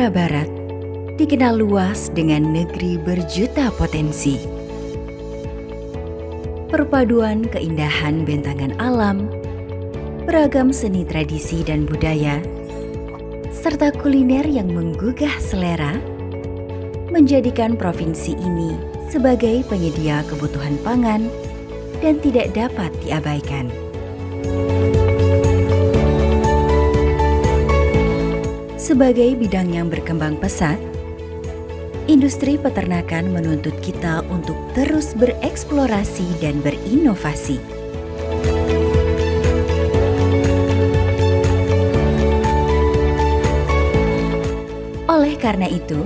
Sumatera Barat dikenal luas dengan negeri berjuta potensi. Perpaduan keindahan bentangan alam, beragam seni tradisi dan budaya, serta kuliner yang menggugah selera, menjadikan provinsi ini sebagai penyedia kebutuhan pangan dan tidak dapat diabaikan. Sebagai bidang yang berkembang pesat, industri peternakan menuntut kita untuk terus bereksplorasi dan berinovasi. Oleh karena itu,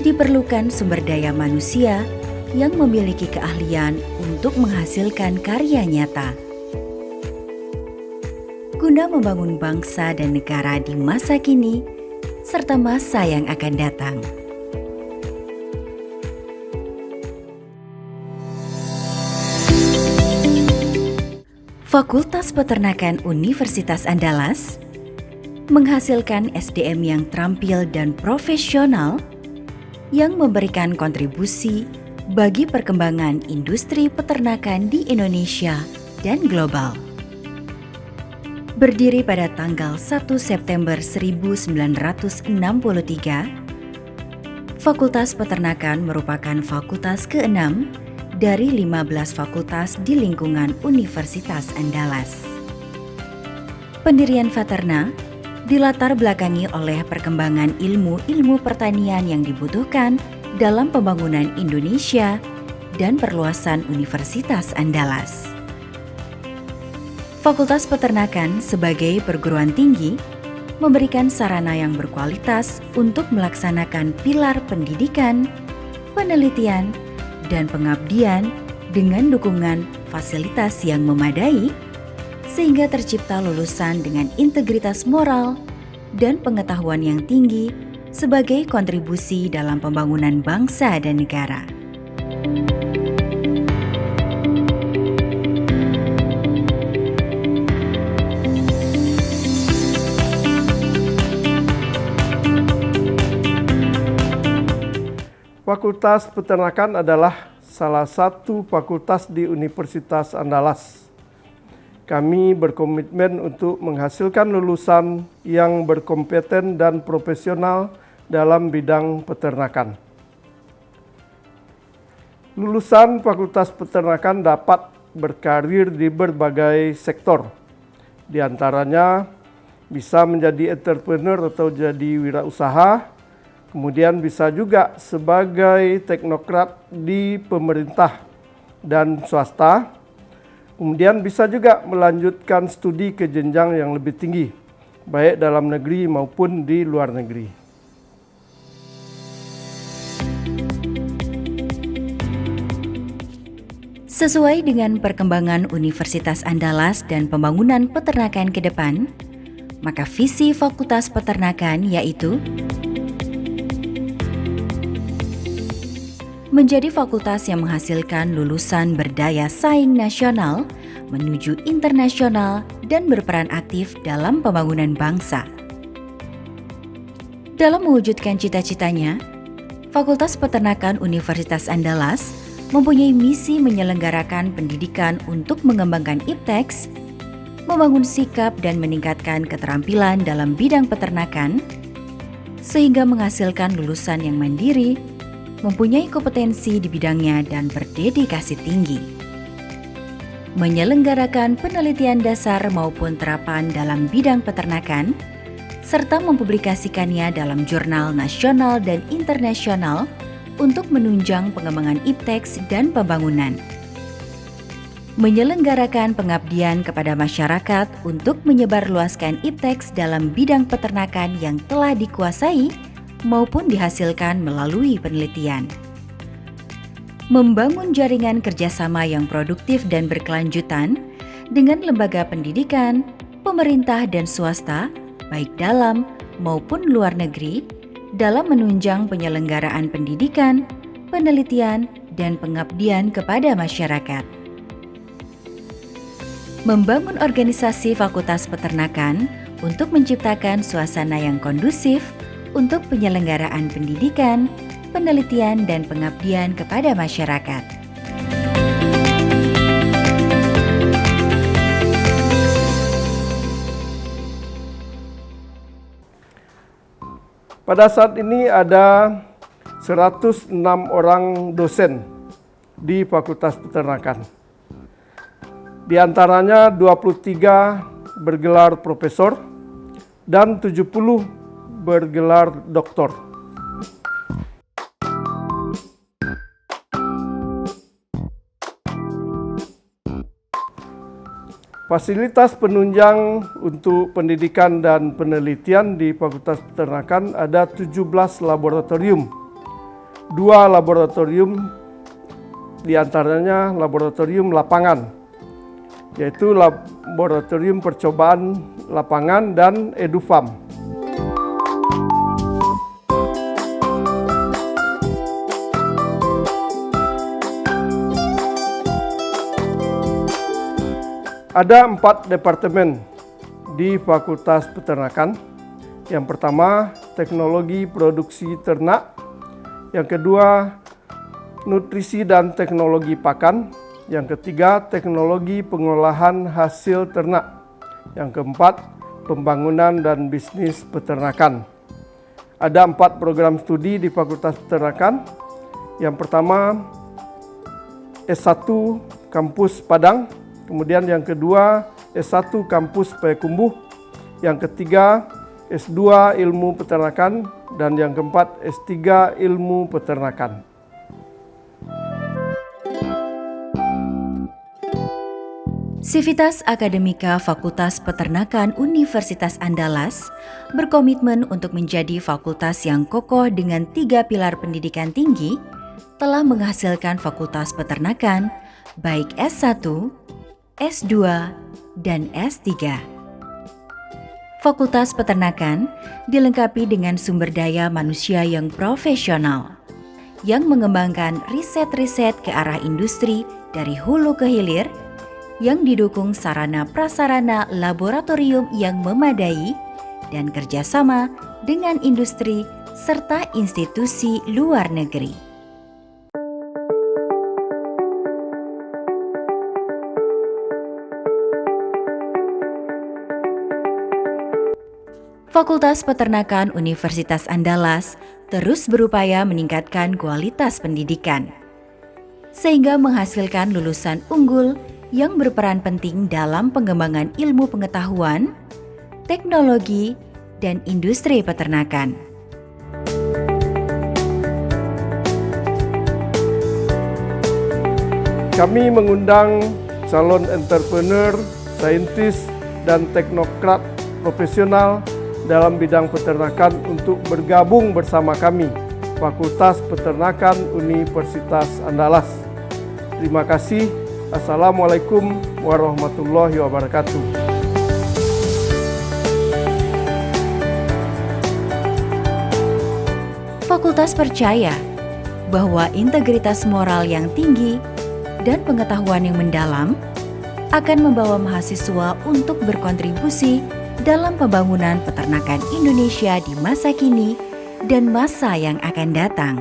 diperlukan sumber daya manusia yang memiliki keahlian untuk menghasilkan karya nyata guna membangun bangsa dan negara di masa kini serta masa yang akan datang. Fakultas Peternakan Universitas Andalas menghasilkan SDM yang terampil dan profesional yang memberikan kontribusi bagi perkembangan industri peternakan di Indonesia dan global. Berdiri pada tanggal 1 September 1963, Fakultas Peternakan merupakan fakultas ke-6 dari 15 fakultas di lingkungan Universitas Andalas. Pendirian Faterna dilatar belakangi oleh perkembangan ilmu-ilmu pertanian yang dibutuhkan dalam pembangunan Indonesia dan perluasan Universitas Andalas. Fakultas Peternakan sebagai perguruan tinggi memberikan sarana yang berkualitas untuk melaksanakan pilar pendidikan, penelitian, dan pengabdian dengan dukungan fasilitas yang memadai, sehingga tercipta lulusan dengan integritas moral dan pengetahuan yang tinggi sebagai kontribusi dalam pembangunan bangsa dan negara. Fakultas Peternakan adalah salah satu fakultas di Universitas Andalas. Kami berkomitmen untuk menghasilkan lulusan yang berkompeten dan profesional dalam bidang peternakan. Lulusan Fakultas Peternakan dapat berkarir di berbagai sektor. Di antaranya bisa menjadi entrepreneur atau jadi wirausaha, kemudian bisa juga sebagai teknokrat di pemerintah dan swasta. Kemudian bisa juga melanjutkan studi ke jenjang yang lebih tinggi, baik dalam negeri maupun di luar negeri. Sesuai dengan perkembangan Universitas Andalas dan pembangunan peternakan ke depan, maka visi Fakultas Peternakan yaitu menjadi fakultas yang menghasilkan lulusan berdaya saing nasional menuju internasional dan berperan aktif dalam pembangunan bangsa. Dalam mewujudkan cita-citanya, Fakultas Peternakan Universitas Andalas mempunyai misi menyelenggarakan pendidikan untuk mengembangkan ipteks, membangun sikap dan meningkatkan keterampilan dalam bidang peternakan, sehingga menghasilkan lulusan yang mandiri, mempunyai kompetensi di bidangnya dan berdedikasi tinggi. Menyelenggarakan penelitian dasar maupun terapan dalam bidang peternakan, serta mempublikasikannya dalam jurnal nasional dan internasional untuk menunjang pengembangan ipteks dan pembangunan. Menyelenggarakan pengabdian kepada masyarakat untuk menyebarluaskan ipteks dalam bidang peternakan yang telah dikuasai maupun dihasilkan melalui penelitian. Membangun jaringan kerjasama yang produktif dan berkelanjutan dengan lembaga pendidikan, pemerintah dan swasta, baik dalam maupun luar negeri, dalam menunjang penyelenggaraan pendidikan, penelitian, dan pengabdian kepada masyarakat. Membangun organisasi Fakultas Peternakan untuk menciptakan suasana yang kondusif untuk penyelenggaraan pendidikan, penelitian, dan pengabdian kepada masyarakat. Pada saat ini ada 106 orang dosen di Fakultas Peternakan. Di antaranya 23 bergelar profesor dan 70 bergelar doktor. Fasilitas penunjang untuk pendidikan dan penelitian di Fakultas Peternakan ada 17 laboratorium. 2 laboratorium diantaranya laboratorium lapangan, yaitu laboratorium percobaan lapangan dan EduFarm. Ada 4 departemen di Fakultas Peternakan. Yang pertama, teknologi produksi ternak. Yang kedua, nutrisi dan teknologi pakan. Yang ketiga, teknologi pengolahan hasil ternak. Yang keempat, pembangunan dan bisnis peternakan. Ada 4 program studi di Fakultas Peternakan. Yang pertama, S1 Kampus Padang. Kemudian yang kedua, S1 Kampus Payakumbuh. Yang ketiga, S2 Ilmu Peternakan. Dan yang keempat, S3 Ilmu Peternakan. Sivitas Akademika Fakultas Peternakan Universitas Andalas berkomitmen untuk menjadi fakultas yang kokoh dengan 3 pilar pendidikan tinggi, telah menghasilkan Fakultas Peternakan baik S1, S2, dan S3. Fakultas Peternakan dilengkapi dengan sumber daya manusia yang profesional, yang mengembangkan riset-riset ke arah industri dari hulu ke hilir, yang didukung sarana prasarana laboratorium yang memadai, dan kerjasama dengan industri serta institusi luar negeri. Fakultas Peternakan Universitas Andalas terus berupaya meningkatkan kualitas pendidikan, sehingga menghasilkan lulusan unggul yang berperan penting dalam pengembangan ilmu pengetahuan, teknologi, dan industri peternakan. Kami mengundang calon entrepreneur, saintis, dan teknokrat profesional dalam bidang peternakan untuk bergabung bersama kami, Fakultas Peternakan Universitas Andalas. Terima kasih. Assalamualaikum warahmatullahi wabarakatuh. Fakultas percaya bahwa integritas moral yang tinggi dan pengetahuan yang mendalam akan membawa mahasiswa untuk berkontribusi dalam pembangunan peternakan Indonesia di masa kini dan masa yang akan datang.